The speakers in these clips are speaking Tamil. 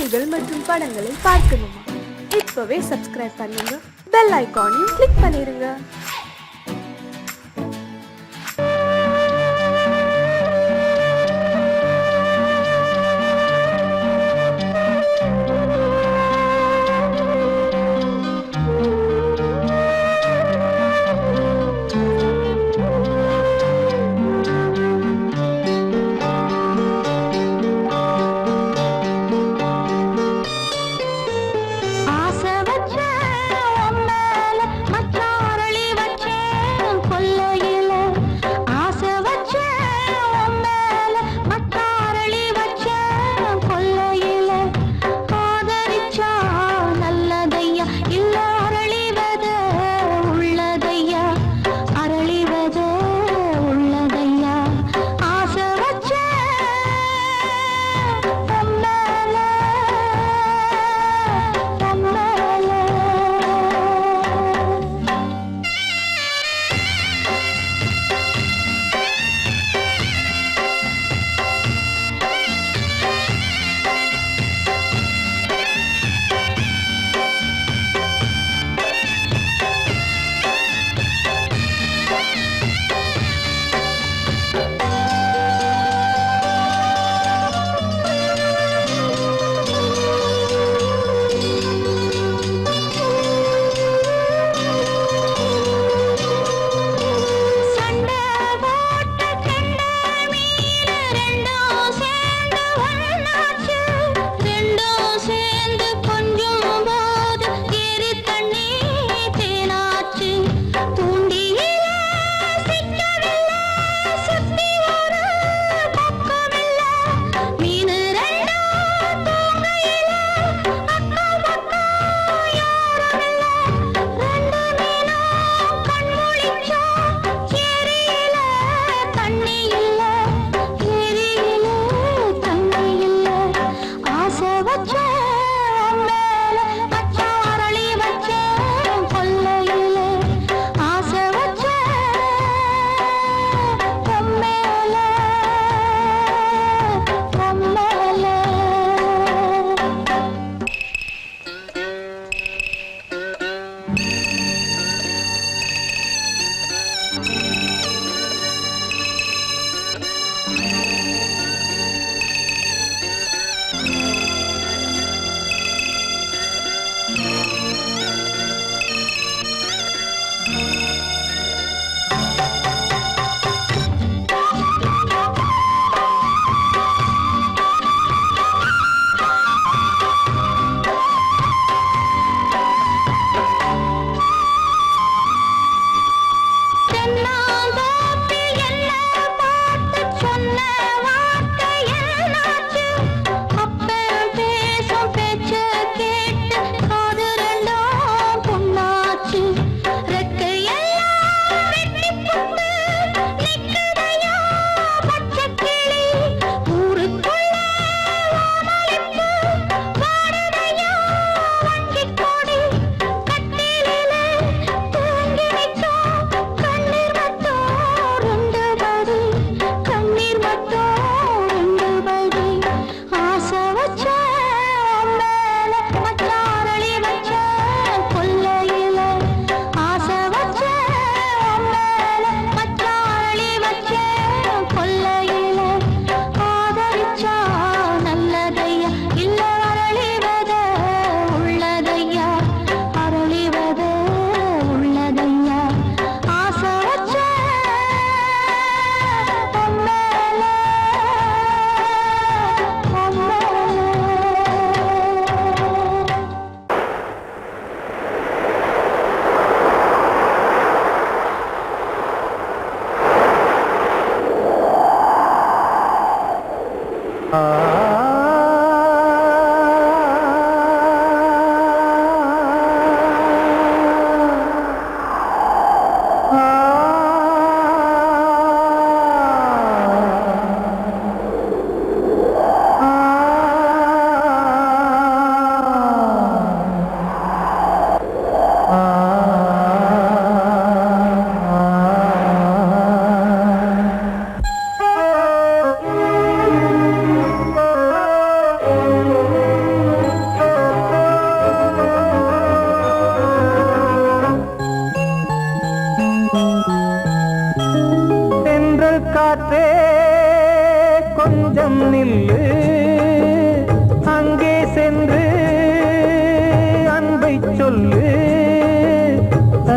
செய்திகள் மற்றும் படங்களை பார்க்கணுமா? இப்பவே சப்ஸ்கிரைப் பண்ணுங்க, பெல் ஐகானையும் கிளிக் பண்ணிருங்க. ஆசை வச்ச உன் மேல மச்சாரளி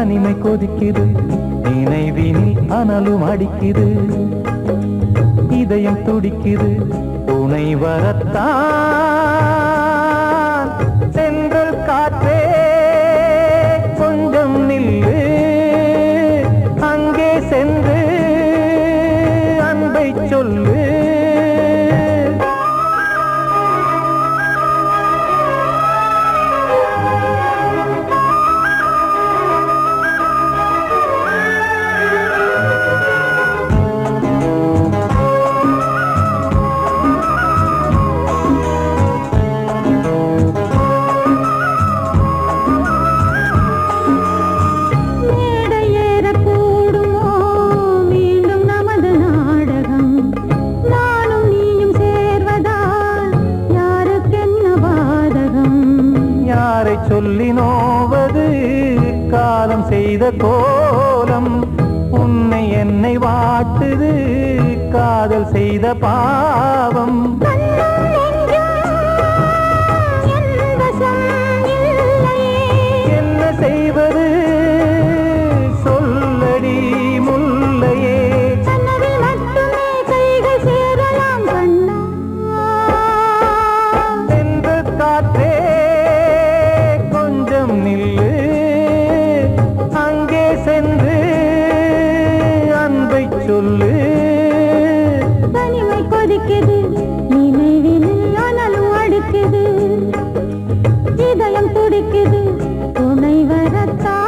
தனிமை கொதிக்குது நினைவினில் அனலும் அடிக்குது இதயம் துடிக்குது துணை வரத்தான் சென்றல் காற்றே கொஞ்சம் நில்லு அங்கே சென்று அன்பை சொல்லு சொல்லி நோவது காலம் செய்த கோலம் உன்னை என்னை வாட்டுது காதல் செய்த பாவம் என்ன செய்வது சொல்லடி முல்லையே சென்று காற்றே நில்லு அங்கே சென்று அன்பை சொல்லு தனிமை கொதிக்குது நினைவினில் அனலும் அடிக்குது இதயம் துடிக்குது துணை வரத்தான்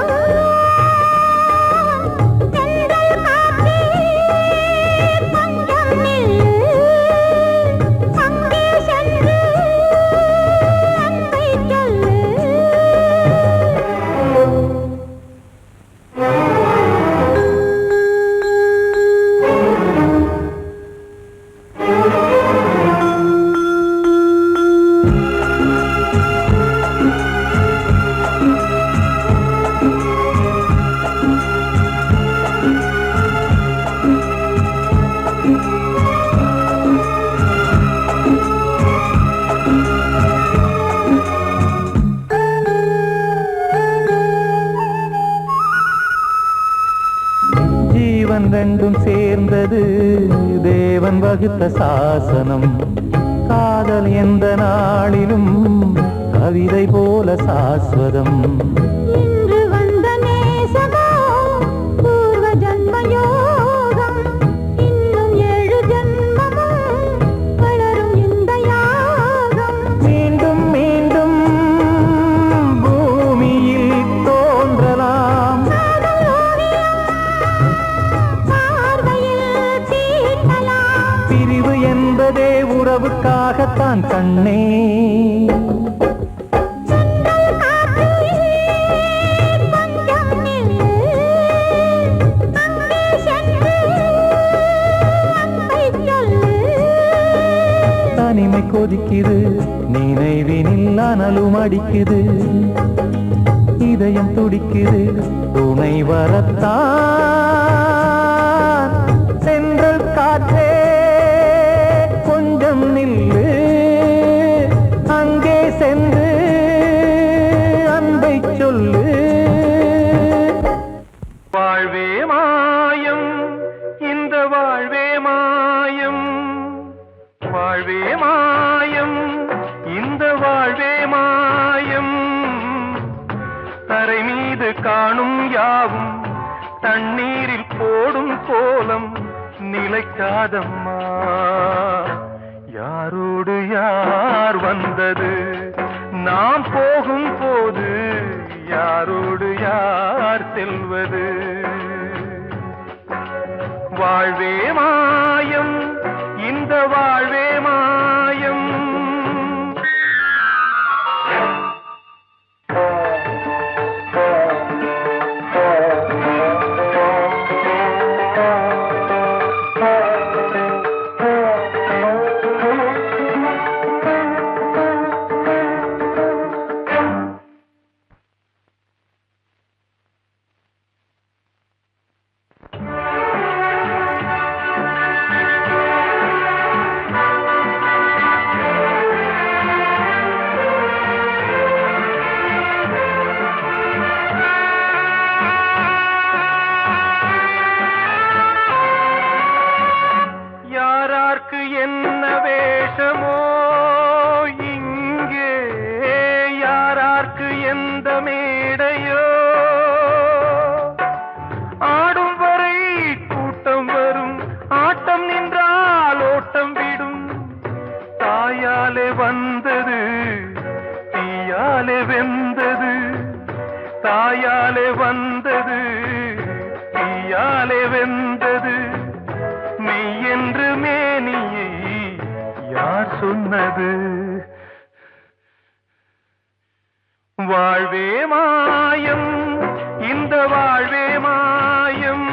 ரெண்டும் சேர்ந்தது தேவன் வகுத்த சாசனம் காதல் எந்த நாளிலும் கவிதை போல சாஸ்வதம் இன்று வந்த நேசமோ பூர்வ ஜன்ம யோகம் இன்னும் 7 ஜன்மமும் வளரும் இந்த யாகம் மீண்டும் மீண்டும் பூமியில் தோன்றலாம் பிரிவு என்பதே உறவுக்காகத்தான் கண்ணே தனிமை கொதிக்குது நினைவினில் அனலும் அடிக்குது இதயம் துடிக்குது துணை வரத்தான் சென்றல் காற்றே கொஞ்சம் நில்லு அங்கே சென்று அன்பை சொல்லு வாழ்வே மாயம் இந்த வாழ்வே மாயம் வாழ்வே மாயம் இந்த வாழ்வே மாயம் தரை மீது காணும் யாவும் தண்ணீரில் போடும் கோலம் நிலைக்காதம்மா யாரோடு யார் வந்தது நாம் போகும் போது யாரோடு யார் செல்வது வாழ்வே மாயம் இந்த வாழ்வே மாயம் இந்த மேடையோ ஆடும் வரை கூட்டம் வரும் ஆட்டம் நின்றால் ஓட்டம் விடும் தாயாலே வந்தது தீயாலே வெந்தது தாயாலே வந்தது தீயாலே வெந்தது மெய் என்று மேனியை யார் சொன்னது வாழ்வே மாயம் இந்த வாழ்வே மாயம்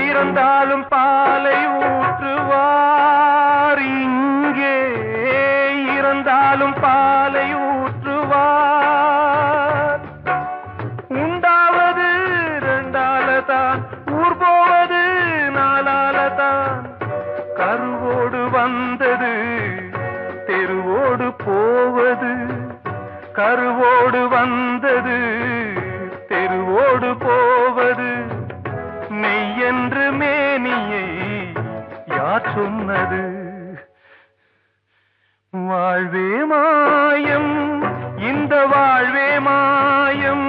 இறந்தாலும் பாலை ஊற்றுவார் இங்கே இறந்தாலும் பாலை ஊற்றுவார் உண்டாவது ரெண்டாலதான் ஊர் போவது நாலாலதான் கருவோடு வந்தது தெருவோடு போவது கருவோடு வந்தது தெருவோடு போவது மெய் என்று மேனியை யார் சொன்னது வாழ்வே மாயம் இந்த வாழ்வே மாயம்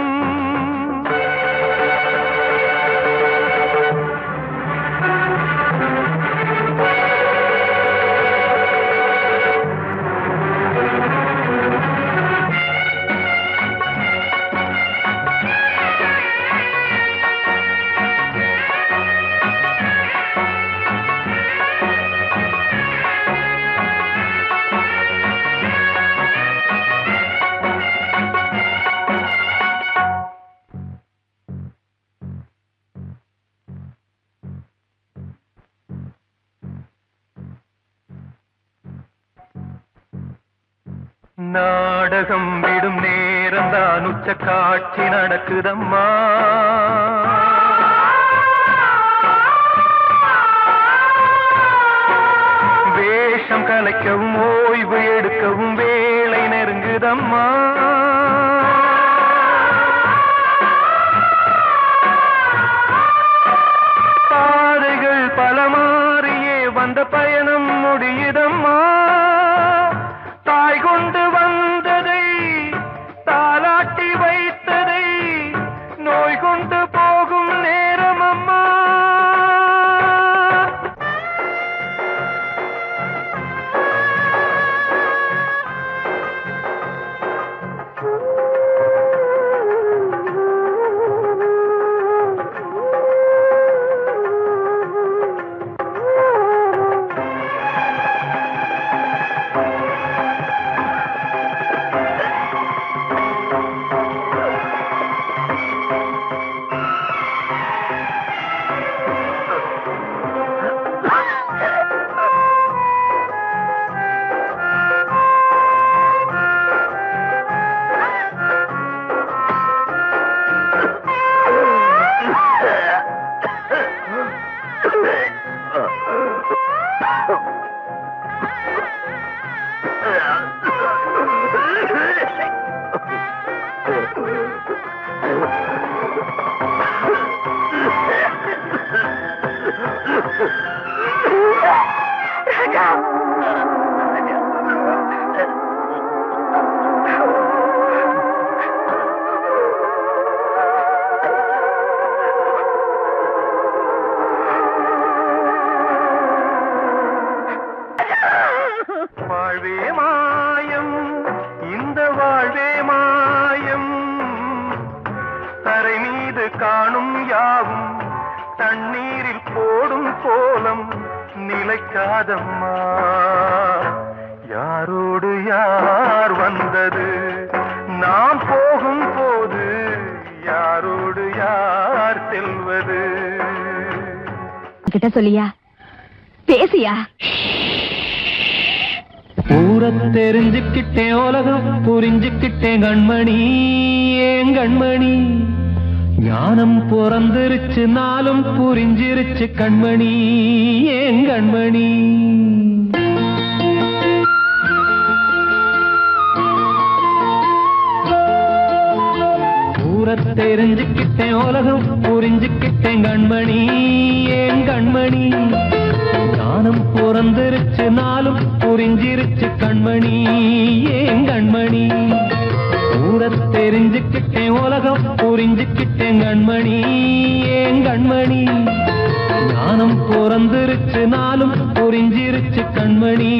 நாடகம் விடும் நேரம்தான் உச்ச காட்சி நடக்குதம்மா வேஷம் கலைக்கவும் ஓய்வு எடுக்கவும் வேளை நெருங்குதம்மா பாதைகள் பல மாறியே வந்த பயணம் முடியுதம்மா தாய் கொண்டு வந்ததை தாலாட்டி வைத்ததை நோய் கொண்டு போகும் நேரம் அம்மா வாழ்வே மாயம் இந்த வாழ்வே மாயம் தரை மீது காணும் யாவும் தண்ணீரில் போடும் கோலம் நிலைக்காதம்மா யாரோடு யார் வந்தது நாம் போகும் போது யாரோடு யார் செல்வது கிட்ட சொல்லியா பேசியா ஊரை தெரிஞ்சுக்கிட்டேன் உலகம் புரிஞ்சுக்கிட்டேன் கண்மணி ஏன் கண்மணி ஞானம் பிறந்திருச்சு நாளும் புரிஞ்சிருச்சு கண்மணி ஏன் கண்மணி ஊரை தெரிஞ்சுக்கிட்டேன் உலகம் புரிஞ்சுக்கிட்டேன் கண்மணி ஏன் கண்மணி ஞானம் பிறந்திருச்சு நாளும் புரிஞ்சிருச்சு கண்மணி ஏன் கண்மணி ஊரை தெரிஞ்சுக்கிட்டேன் உலகம் புரிஞ்சுக்கிட்டேன் கண்மணி ஏன் கண்மணி ஞானம் பிறந்திருச்சு நாளும் புரிஞ்சிருச்சு கண்மணி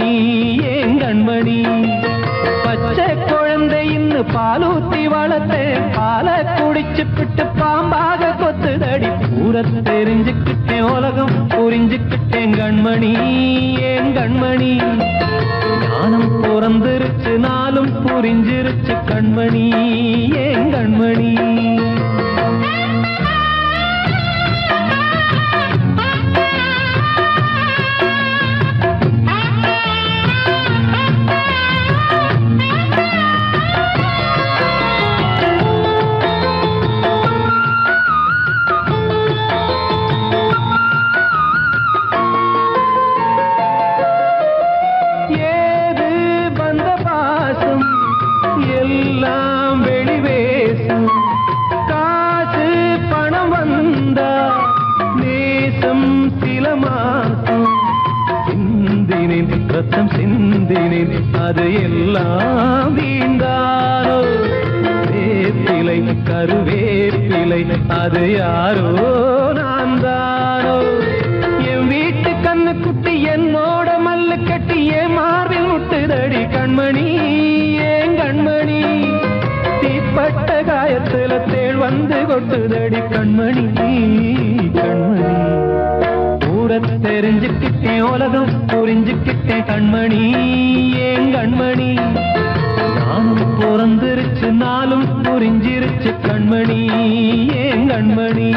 ஏன் கண்மணி பச்சை குழந்தை இன்னும் பாலூத்தி வளர்த்தேன் பாலை குடிச்சு பிட்டு பாம்பாக கொத்துதடி ஊரை தெரிஞ்சுக்கிட்டேன் உலகம் புரிஞ்சுக்கிட்டேன் கண்மணி ஏன் கண்மணி ஞானம் பிறந்திருச்சு நாளும் புரிஞ்சிருச்சு கண்மணி ஏன் கண்மணி ரத்தம் சிந்தினேன் அது எல்லாம் வீண்டானோ வேப்பிலை கருவேப்பிலை அது யாரோ நான் தானோ என் வீட்டு கண்ணு குட்டி என்னோட மல்லு கட்டி என் மார்பில் முட்டுதடி கண்மணி ஏன் கண்மணி தீப்பட்ட காயத்துல தேள் வந்து கொட்டுதடி கண்மணி கண்மணி ஊரை தெரிஞ்சுக்கிட்டேன் உலகம் புரிஞ்சுக்கிட்டேன் கண்மணி ஏன் கண்மணி நானும் பிறந்திருச்சு நாளும் புரிஞ்சிருச்சு கண்மணி ஏன் கண்மணி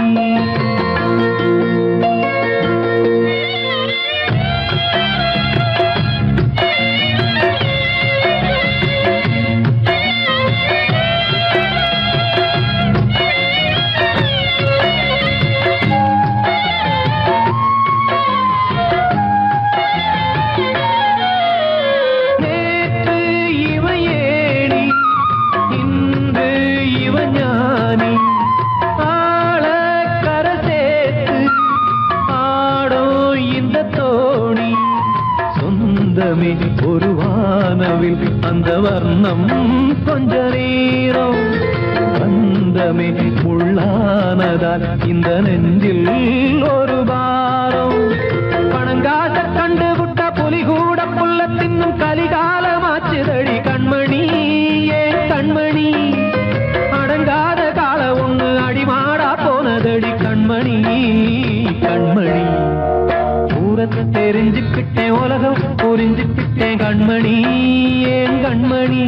ஒரு வானவில் அந்த வர்ணம் கொஞ்ச நேரம் வந்தமே உள்ளானதால் இந்த நெஞ்சில் ஒரு பாரம் பணங்காச கண்டு விட்ட புலி கூட புல்ல தின்னும் கலிகாலமாச்சுதடி கண்மணி ஏன் கண்மணி அடங்காத கால ஒண்ணு அடிமாடா போனதடி கண்மணி கண்மணி தெரிஞ்சுக்கிட்டேன் உலகம் புரிஞ்சுக்கிட்டேன் கண்மணி ஏன் கண்மணி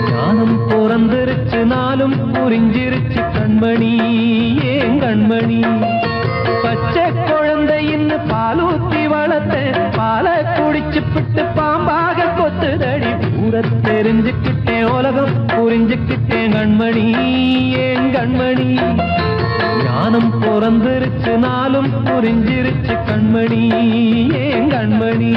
ஞானம் பிறந்திருச்சு நாளும் புரிஞ்சிருச்சு கண்மணி ஏன் கண்மணி பச்சை குழந்தை இன்னும் பாலூத்தி வளர்த்தேன் பாலை குடிச்சு பிட்டு பாம்பாக கொத்துதடி ஊரை தெரிஞ்சுக்கிட்டேன் உலகம் புரிஞ்சுக்கிட்டேன் கண்மணி ஏன் கண்மணி ஞானம் பிறந்திருச்சு நாளும் புரிஞ்சிருச்சு கண்மணி ஏன் கண்மணி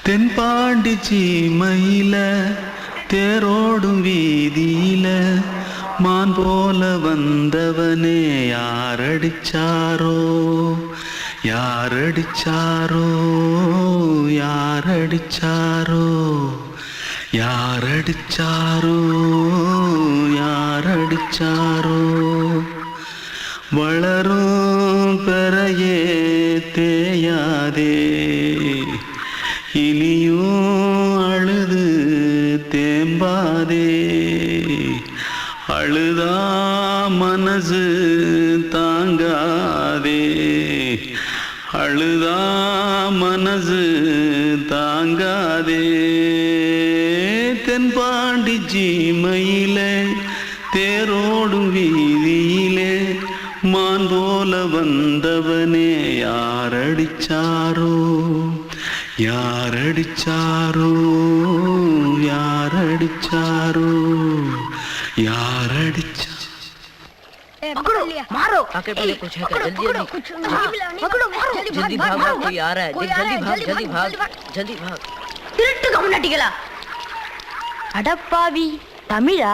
தென்பாண்டி சீமையில தேரோடும் வீதியில மான் போல வந்தவனே யாரடிச்சாரோ யாரடிச்சாரோ யாரடிச்சாரோ யாரடிச்சாரோ யாரடிச்சாரோ வளரும் பெறையே தேயாதே இனியும் அழுது தேம்பாதே அழுதா மனசு தாங்காதே அழுதா மனசு தாங்காதே தென்பாண்டி சீமையிலே தேரோடும் வீதியிலே மான் போல வந்தவனே யாரடிச்சாரோ யாரடிச்சாரோ யாரடிச்சாரோ யாரடிச்சா पकड़ो मारो आके पहले कुछ है जल्दी पकड़ो मारो जल्दी भाग कोई आ रहा है जल्दी भाग திருட்டு கம்யூனிட்டிகளா அடப்பாவி தமிழா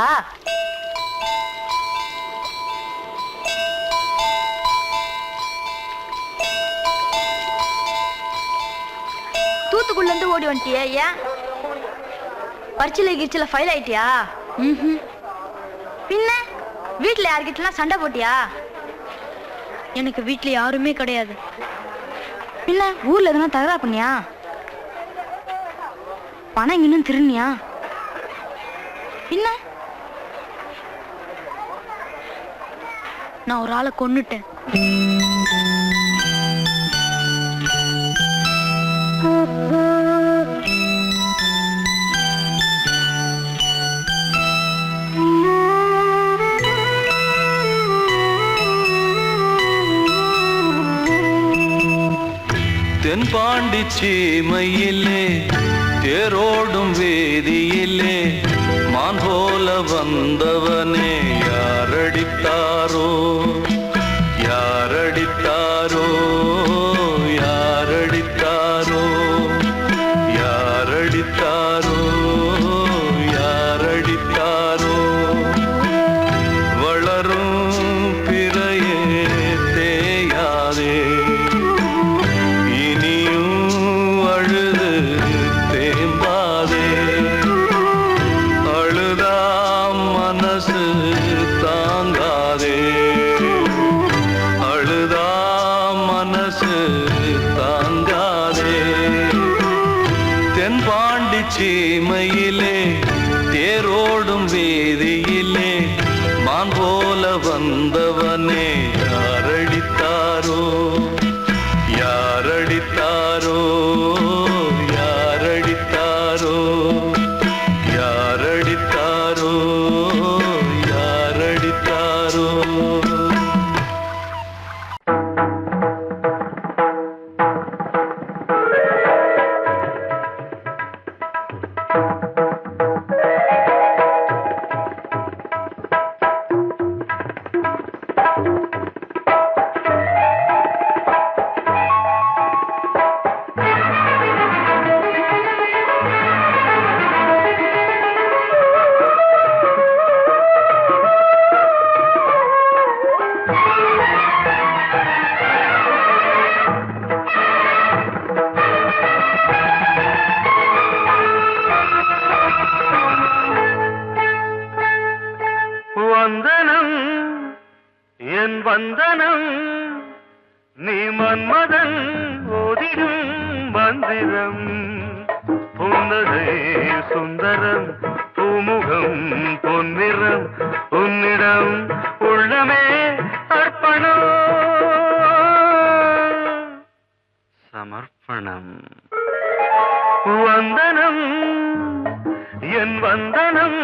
தூத்துக்குள்ள இருந்து ஓடி வந்துட்டியா ஏன் பரிச்சையில கிரிச்சில ஃபைல் ஆயிட்டியா பின்ன வீட்டுல யார்கிட்டலாம் சண்டை போட்டியா எனக்கு வீட்டுல யாருமே கிடையாது பின்ன ஊர்ல எதுனா தகராறு பண்ணியா பணம் இன்னும் திருநியா பின்ன நான் ஒரு ஆளை கொன்னுட்டேன் தென்பாண்டி சீமையிலே தேரோடும் வேதியிலே மான் போல வந்தவனே யாரடித்தாரோ யாரடித்தாரோ யாரடித்தாரோ யாரடித்தாரோ யாரடித்தாரோ வளரும் பிறையே தேயாதே சீமையிலே தேரோடும் வேதியிலே மான் போல வந்தவனே யாரடித்தாரோ யாரடித்தாரோ யாரடித்தாரோ யாரடித்தாரோ யாரடித்தாரோ வந்தனம் என் வந்தனம் நீ மன்மதன் ஓதிடும் மந்திரம் புன்னகை சுந்தரம் பூமுகம் பொன்னிறம் உன்னிடம் உள்ளமே அர்ப்பணம் சமர்ப்பணம் வந்தனம் என் வந்தனம்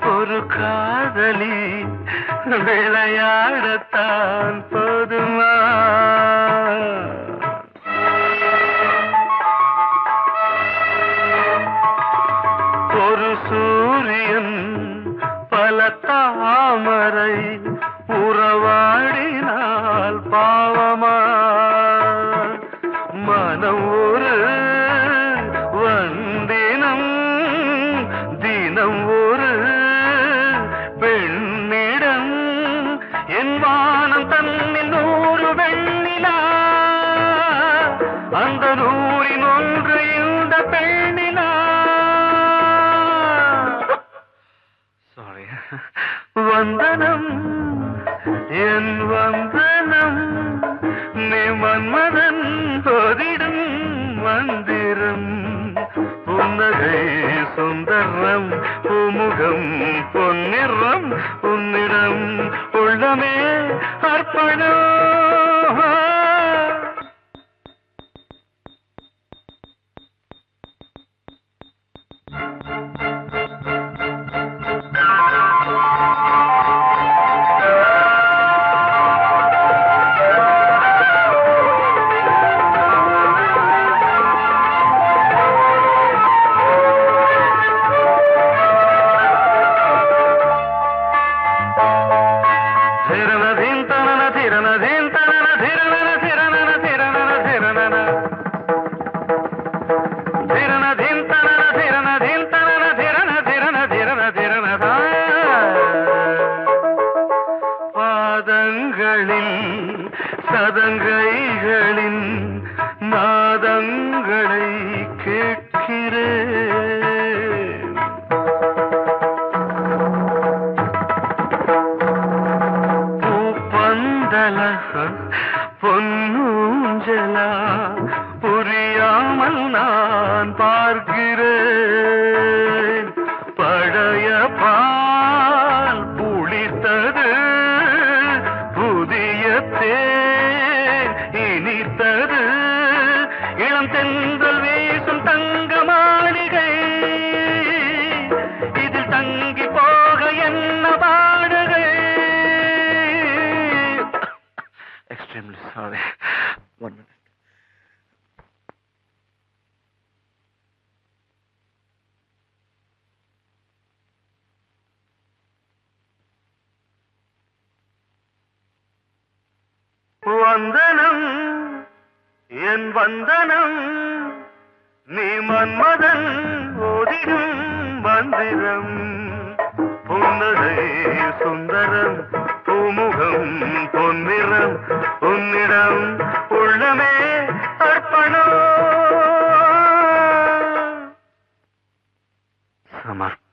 ஒரு காதலி விளையாடத்தான் போதுமா ஒரு சூரியன் பல தாமரை உறவாடினால் பாவமா மனம் ஒரு வண்டினம் தினம் ஒரு பெண்ணிடம் என் வானம் தன்னில் 100 வெண்ணிலா, அந்த 100இன் ஒன்று இந்த பெண்ணிலா. சாரி. வந்தனம் என் வந்தனம், நீ மன்மதன் போதிடும் மந்திரம். புன்னகை சுந்தரம், பூமுகம் பொன்னிறம், உன்னிடம் உள்ளமே அர்ப்பணம். சதங்கைகளின் நாதங்களை கேட்கிறேன். பூப்பந்தல பொன்னூஞ்சலா புரியாமல் நான் பார்க்கிறேன். பழைய பால் புளித்தது, புதிய தேன் இனித்தது, இளம் தென்றல் வீசும் தங்க மாளிகை, இதில் தங்கி போக என்ன பாடுகை. Extremely sorry. 1 minute. வந்தனம் என் வந்தனம், நீ மன்மதன் ஓதிடும் மந்திரம். புன்னகை சுந்தரம், பூமுகம் பொன்னிறம், உன்னிடம் உள்ளமே அர்ப்பணம். சமர்ப்பணம்.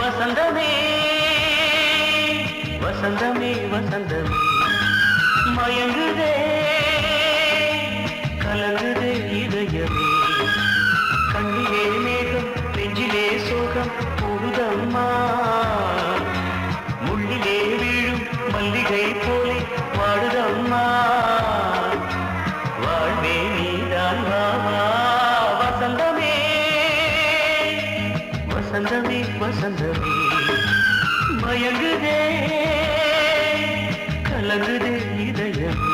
வசந்தமே வசந்தமே வசந்தமே, மயங்குதே கலங்குதே இதயமே. கண்ணிலே மேகம் நெஞ்சிலே சோகம் போகுதம்மா, முள்ளிலே வீழும் மல்லிகை போலே வாடுதம்மா. வாழ்வே நீதான் வாவா. வசந்தமே வசந்தமே வசந்தமே, மயங்குதே கலங்குதே இதயமே.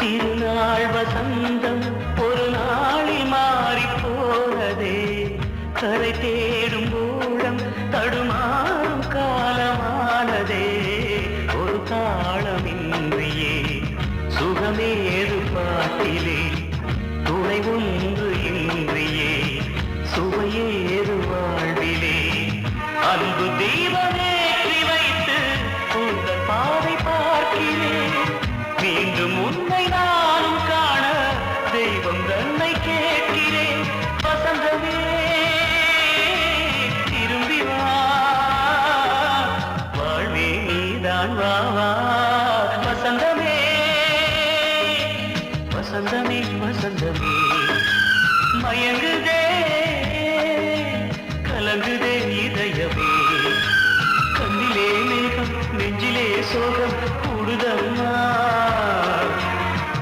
திருநாள் வசந்தம் ஒரு நாளில் மாறி போனதே, கரை தேடும் ஊழம் தடுமாறும் காலமானதே. ஒரு தாளமின்றியே சுகமேது பாட்டிலே, துணை ஒன்று இன்றியே மயங்குதே கலங்குதே இதயமே கண்ணிலே மேகம் நெஞ்சிலே சோகம் கூடுதம்மா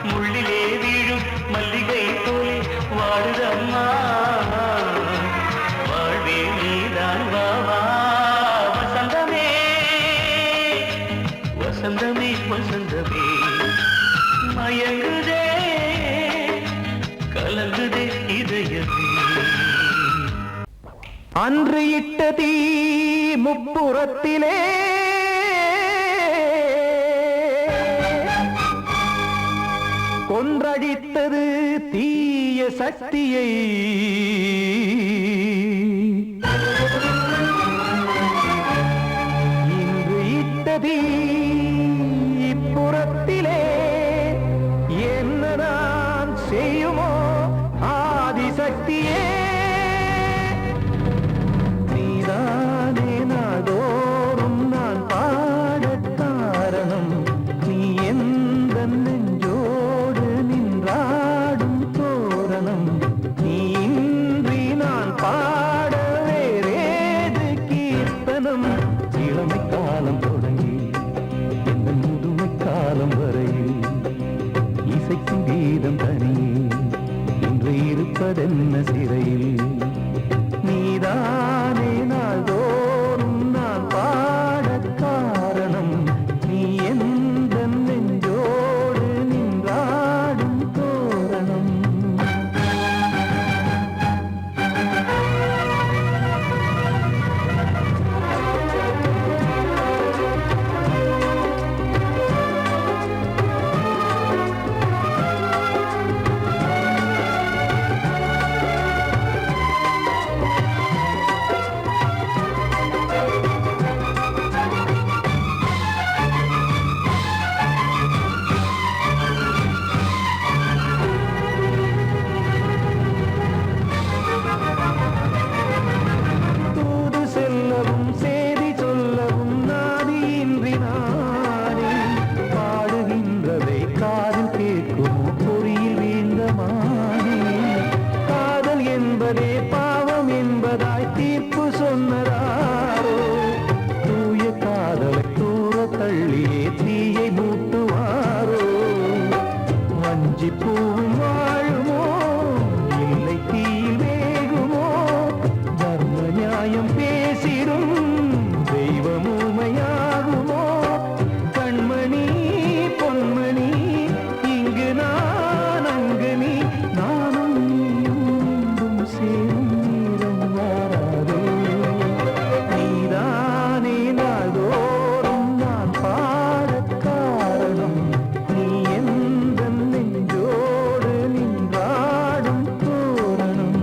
முள்ளிலே வீழும் மல்லிகை போலே வாடுதம்மா வாழ்வே நீதான் வாவா வசந்தமே வசந்தமே வசந்தமே மயங்குதே கலங்குதே இதயமே அன்று இட்ட தீ முப்புறத்திலே கொன்றடித்தது தீய சக்தியை இன்று இட்ட தீ இப்புறத்திலே என்னதான் செய்யுமோ ஆதிசக்தியே நீதானே நாடோறும் நான் பாடக் காரணம் நீ எந்த நெஞ்சோடு நின்றாடும் தோரணம் நீ இன்றி நான் பாட வேறேது கீர்த்தனம் இளமை காலம் தொடங்கி எந்த முதுமை காலம் வரையில் இசைக்கும் கீதம் தனியே இன்று இருப்பதென்ன சிறையில் நீதானே நாள்தோறும் நான் பாடக் காரணம் நீ எந்த நெஞ்சோடு நின்றாடும் தோரணம் தூது செல்லவும் சேதி சொல்லவும் நாதியின்றி நானே பாடுகின்றதை காதில் கேட்கும் பொறியில் வீழ்ந்தமானே காதல் என்பதே பாவம் என்பதாய் தீர்ப்பு சொன்னதாரோ தூய காதலை தூர தள்ளியே தீயை மூட்டுவாரோ வஞ்சி பூவும் வாழுமோ இல்லை தீயில் வேகுமோ தர்ம நியாயம் பேசிடும் தெய்வம் ஊமையாகுமோ கண்மணி பொன்மணி இங்கு நான் அங்கு நீ நானும் நீயும் மீண்டும் சேரும் நேரம் வாராதே நீதானே நாள்தோறும் நான் பாடக் காரணம் நீ எந்த நெஞ்சோடு நின்றாடும் தோரணம்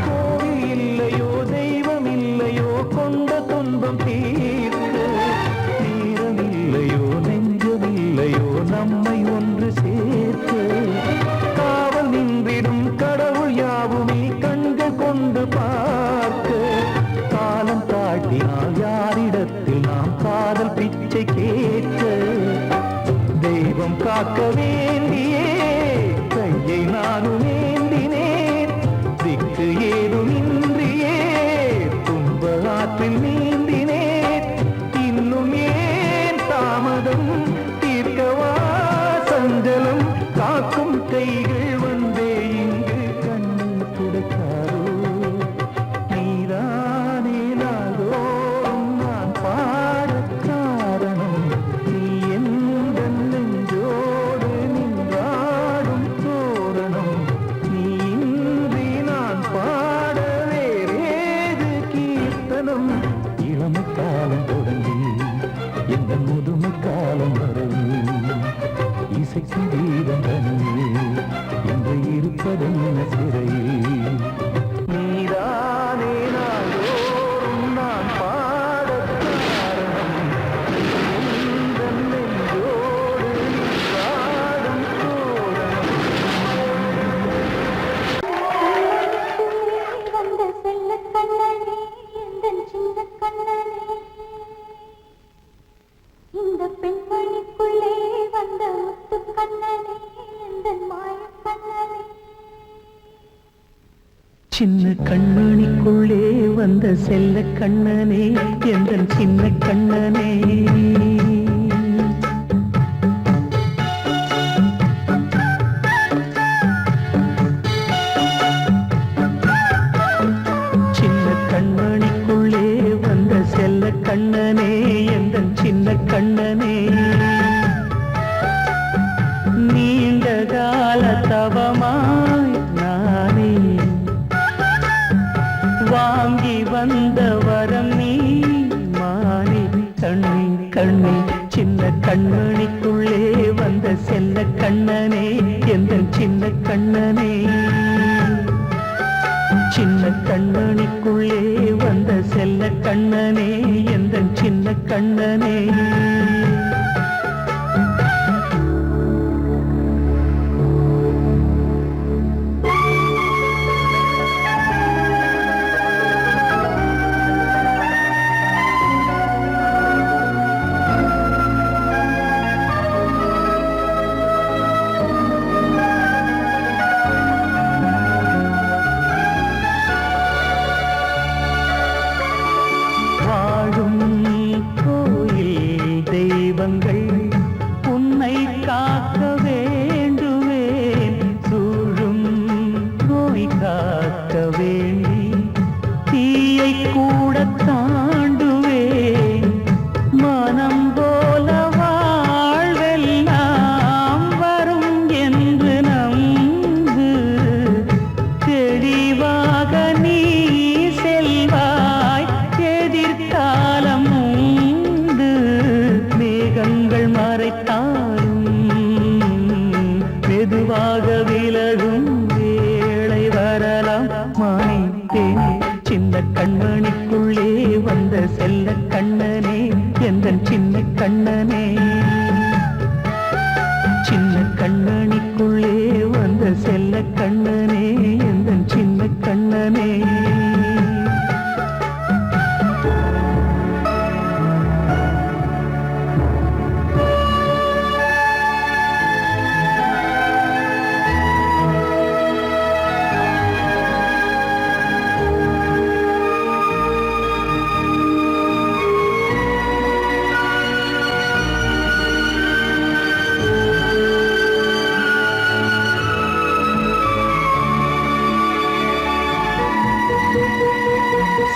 கோவில் இல்லையோ தெய்வம் இல்லையோ கொண்ட துன்பம் தீர்க்க நேரம் இல்லையோ நெஞ்சம் இல்லையோ நம்மை ஒன்று சேர்க்க காவல் நின்றிடும் கடவுள் யாவுமே கண்கள் கொண்டு பார்க்க காலம் தாட்டினால் யாரிடத்தில் நாம் காதல் பிச்சை கேட்க தெய்வம் காக்க வேண்டியே கையை நானும் ஏந்தினேன் திக்கு ஏதுமின்றியே துன்ப ஆற்றில் நீந்தினேன் இன்னும் ஏன் தாமதம் தீர்க்கவா சஞ்சலம் காக்கும் கைகள் வந்தே இங்கு கண்ணீர் துடைக்காரோ நீதானே நாள்தோறும் நான் பாடக் காரணம் நீ எந்த நெஞ்சோடு நின்றாடும் ஆசைக்கு வீரம் தனியே இன்று இருப்பதென்ன சிறையில் நீதானே நாள்தோறும் நான் பாடக் காரணம் உந்தன் நெஞ்சோடு நீ பாடும் தோரணம் வந்த செல்ல கண்ணனே எந்தன் சின்ன கண்ணனே இந்த பெண்மணிக்குள்ளே வந்த முத்து கண்ணனே எந்தன் மாய கண்ணனே சின்ன கண்மணிக்குள்ளே வந்த செல்ல கண்ணனே எந்தன் சின்ன கண்ணனே சின்ன கண்மணிக்குள்ளே வந்த செல்ல கண்ணனே எந்தன் சின்ன கண்ணனே நீண்ட கால தவமாய் நானே வாங்கி வந்த வரம் நீ மானே கண்ணே கண்ணே சின்ன கண்மணிக்குள்ளே வந்த செல்ல கண்ணனே எந்தன் சின்ன கண்ணனே சின்ன கண்ணனுக்குள்ளே வந்த செல்ல கண்ணனே எந்தன் சின்ன கண்ணனே வாழும் கோயில் தெய்வங்கள் உன்னை காக்க வேண்டுவேன் சூழும் நோய் காக்க வேண்டி தீயை கூட தாண்டுவேன் மனம் போல வாழ்வெல்லாம் வரும் என்று நம்பு தெளிவாக நீ செல்வாய் எதிர்காலம் உண்டு மேகங்கள் மறைத்தாலும் மெதுவாக விலகும் வேளை வரலாம் மானே தேனே சின்ன கண்மணிக்குள்ளே வந்த செல்ல கண்ணனே எந்தன் சின்ன கண்ணனே சின்ன கண்ணனுக்குள்ளே வந்த செல்ல கண்ணனே எந்தன் சின்ன கண்ணனே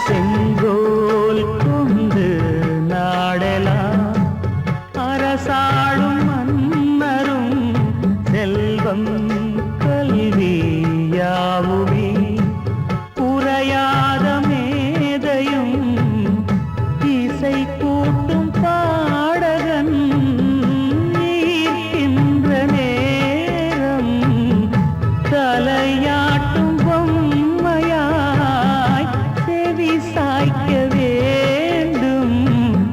செங்கோல் கொண்டு நாடலாம் அரசாளும் மன்னரும் செல்வம் கல்வி யாவுமே உரையாத மேதையும் இசை கூட்டும் பாடகன் ஈர்க்கின்ற நேரம் தலையாட்டும் பொம்மையாய் செவி சாய்க்க வேண்டும்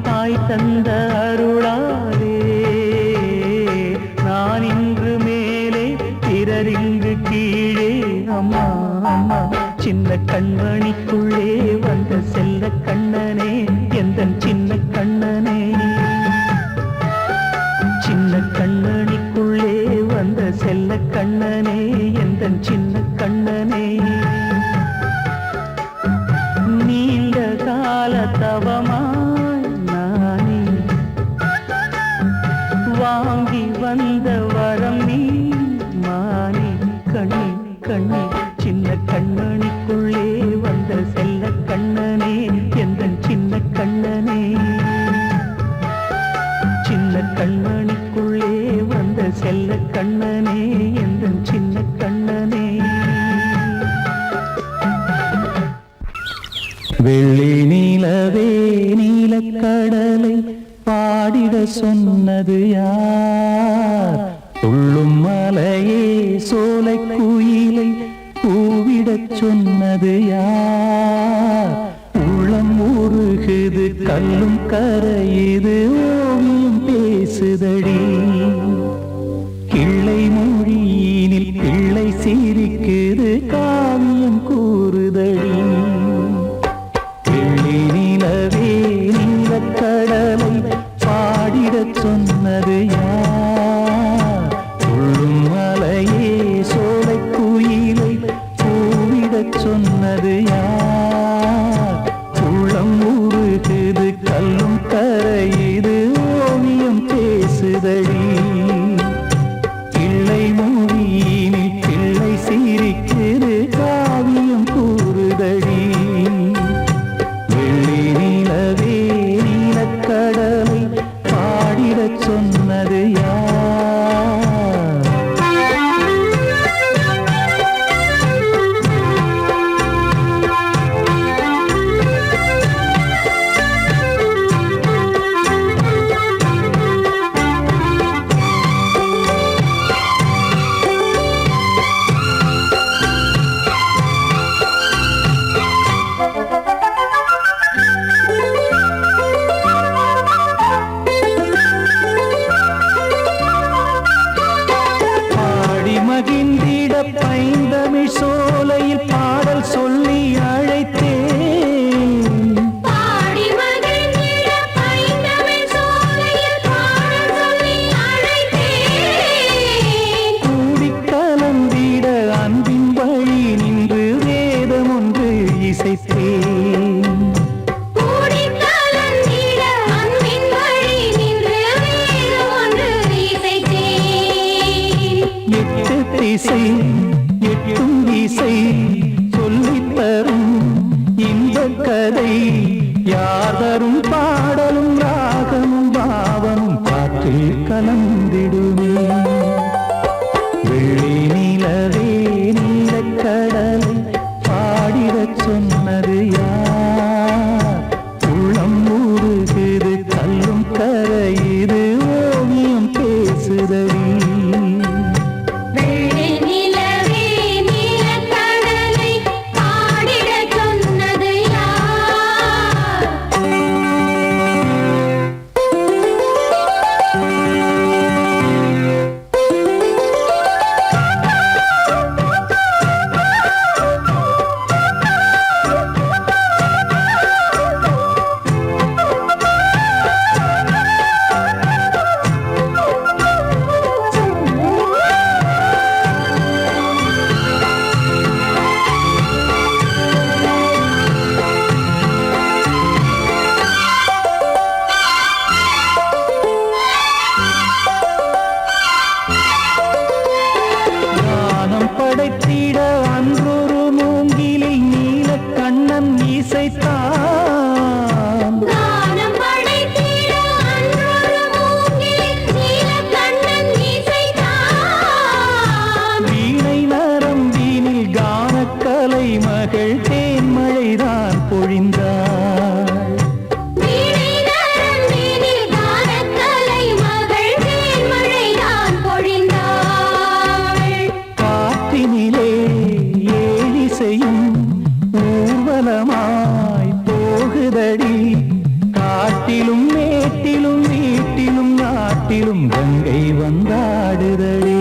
தாய் தந்த அருளாலே நான் இன்று மேலே பிறரிங்கு கீழே அம்மா அம்மா சின்ன கண்மணிக்குள்ளே வந்த செல்ல கண்ணனே எந்தன் சின்ன கண்ணனே சின்ன கண்ணனுக்குள்ளே வந்த செல்ல கண்ணனே எந்தன் சின்ன கண்ணனே நீண்ட கால தவமாய் நானே வாங்கி வந்த வரம் நீ மானே கண்ணே கண்ணே சின்ன கண்ணனுக்குள்ளே வந்த செல்ல கண்ணனே எந்தன் சின்ன கண்ணனே சின்ன கண்ணனுக்குள்ளே வந்த செல்ல கண்ணனே எந்தன் சின்ன கண்ணனே வெள்ளி நீலவே நீலக்கடலை பாடிட சொன்னது யார் துள்ளும் மலையே சோலை குயிலை பூவிடச் சொன்னது யார்? உள்ளம் உருகுது கல்லும் கரையுது ஓவியம் பேசுதடி. கிள்ளை மொழியினில் பிள்ளை சிரிக்குது காவியம் கூறுதடி. வெள்ளி நிலவே நீலக் கடலை பாடிடச் சொன்னது யார்? துள்ளும் மலையே சோலை குயிலை பூவிடச் சொன்னது யார்? உள்ளம் உருகுது கல்லும் கரையுது ஓவியம் பேசுதடி. பிள்ளை மொழியினில் பிள்ளை சிரிக்குது காவியம் கூறுதடி. வெள்ளி நிலவே நீலக்கடலை பாடிடச் சொன்னது யார்? மகிழ்ந்திட பைந்தமிழ் சோலையில் பாடல் சொல்லி அழைத்தேன். பாடி மகிழ்ந்திட பைந்தமிழ் சோலையில் பாடல் சொல்லி அழைத்தேன். கூடிக் கலந்திட அன்பின் வழி நின்று வேதம் ஒன்று இசைத்தேன். கூடிக் கலந்திட அன்பின் வழி நின்று வேதம் ஒன்று இசைத்தேன். எட்டு திசை எட்டும் திசை சொல்லித் தரும் இன்பக் கதை யார் தரும் பாடலும் ராகமும் பாவமும் காற்றில் கலந்திடுமே. வெள்ளி நிலவே நீலக்கடலை பாடிடச் சொன்னது யார்? உள்ளம் உருகுது கல்லும் கரையுது ஓவியம் பேசுதடி. வெள்ளி நிலவே நீலக்கடலை பாடிடச் சொன்னது யார்? ஞானம் படைத்திட அன்றொரு மூங்கிலில் நீலக்கண்ணன் இசைத்தான். கானம் படைத்திட அன்றொரு மூங்கிலில் நீலக்கண்ணன் இசைத்தான். வீணை நரம்பினில் கானக்கலை மகள் தேன்மழைதான் பொழிந்தாள். வீணை நரம்பினில் கானக்கலை மகள் தேன்மழைதான் பொழிந்தாள். காற்றினிலே ஏழிசையும் ஊர்வலமாய் போகுதடி. காட்டிலும் மேட்டிலும் வீட்டிலும் நாட்டிலும் கங்கை வந்தாடுதடி.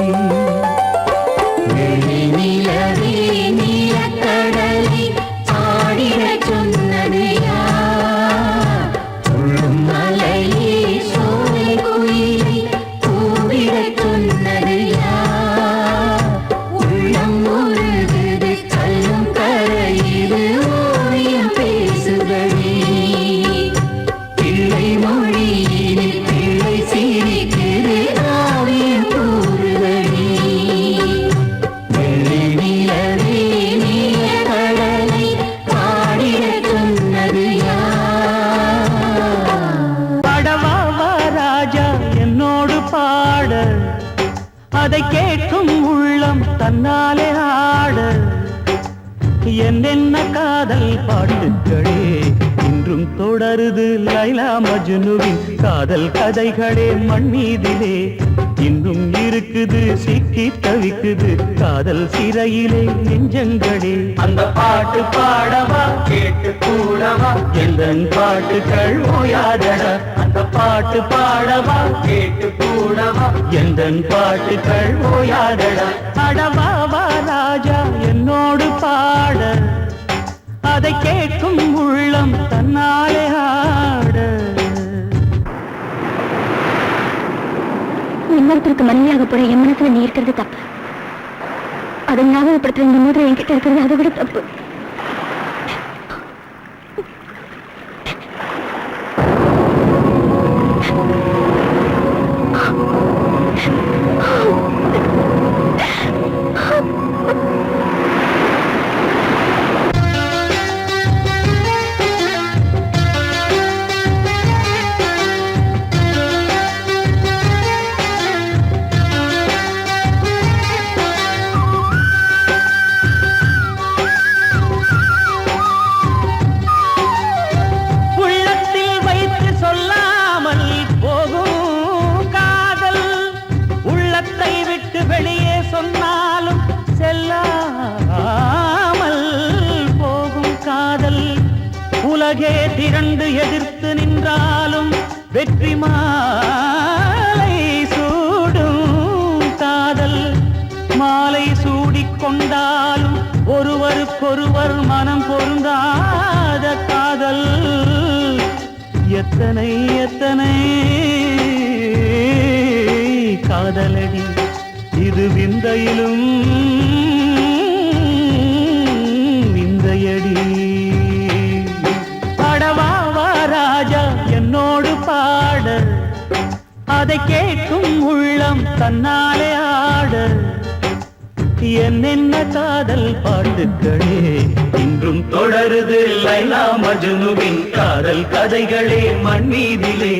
வெள்ளி நிலவே நீலக்கடலை பாடிடச் சொன்னது யார்? துள்ளும் மலையே சோலை குயிலை பூவிடச் சொன்னது யார்? உள்ளம் உருகுது கல்லும் கரையுது ஓவியம் பேசுதடி. பிள்ளை மொழியினில் பிள்ளை சிரிக்குது காவியம் கூறுதடி. வெள்ளி நிலவே நீலக்கடலை பாடிடச் சொன்னது யார்? படவா ராஜா என்னோடு பாட, அதை கேட்கும் உள்ளம் தன்னாலே ஆட. என்னென்ன காதல் பாட்டுகளே இன்றும் தொடருது லைலா மஜ்னுவின் காதல் கதைகளே மண் மீதிலே. இன்னும் இருக்குது சிக்கி தவிக்குது காதல் சிறையிலே நெஞ்சங்களே. அந்த பாட்டு பாடவா கேட்டு கூடவா எந்தன் பாட்டுகள் ஓயாதடா. அந்த பாட்டு பாடவா கேட்டு கூடவா எந்தன் பாட்டுகள் ஓயாதடா. அடவாவா ராஜா என்னோடு பாட அதை கேட்கும் உள்ளம் தன்னாலே ஆட. இன்னொருத்தருக்கு மனைவியாக போற என் மனசுல நீ இருக்கிறது தப்பு. அதை ஞாபகப்படுத்துற இந்த மாதிரி என்கிட்ட இருக்கிறது அதை விட தப்பு. வெளியே சொன்னாலும் செல்லாமல் போகும் காதல். உலகே திரண்டு எதிர்த்து நின்றாலும் வெற்றி மாலை சூடும் காதல். மாலை சூடிக்கொண்டாலும் ஒருவருக்கொருவர் மனம் பொருந்தாத காதல். எத்தனை எத்தனை காதலடி இது விந்தையிலும் விந்தையடி. பாடவாவா ராஜா என்னோடு பாட அதை கேட்கும் உள்ளம் தன்னாலே ஆட. என்னென்ன காதல் பாட்டுக்களே இன்றும் தொடருது லைலா மஜ்னுவின் காதல் கதைகளே மண் மீதிலே.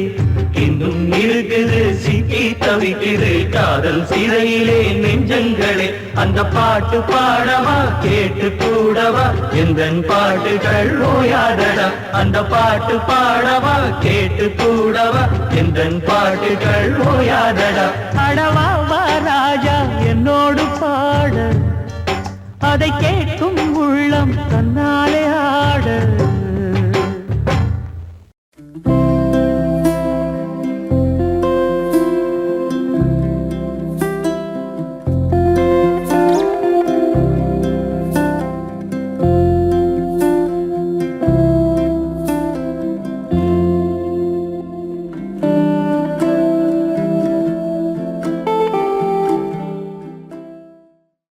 இன்னும் இருக்குது சிக்கி தவிக்குது காதல் சிறையிலே நெஞ்சங்களே. அந்த பாட்டு பாடவா கேட்டு கூடவா எந்தன் பாட்டுகள் ஓயாதடா. அந்த பாட்டு பாடவா கேட்டு கூடவா எந்தன் பாட்டுகள் ஓயாதடா. அடவாவா ராஜா என்னோடு பாட அதை கேட்கும் உள்ளம் தன்னாலே ஆட.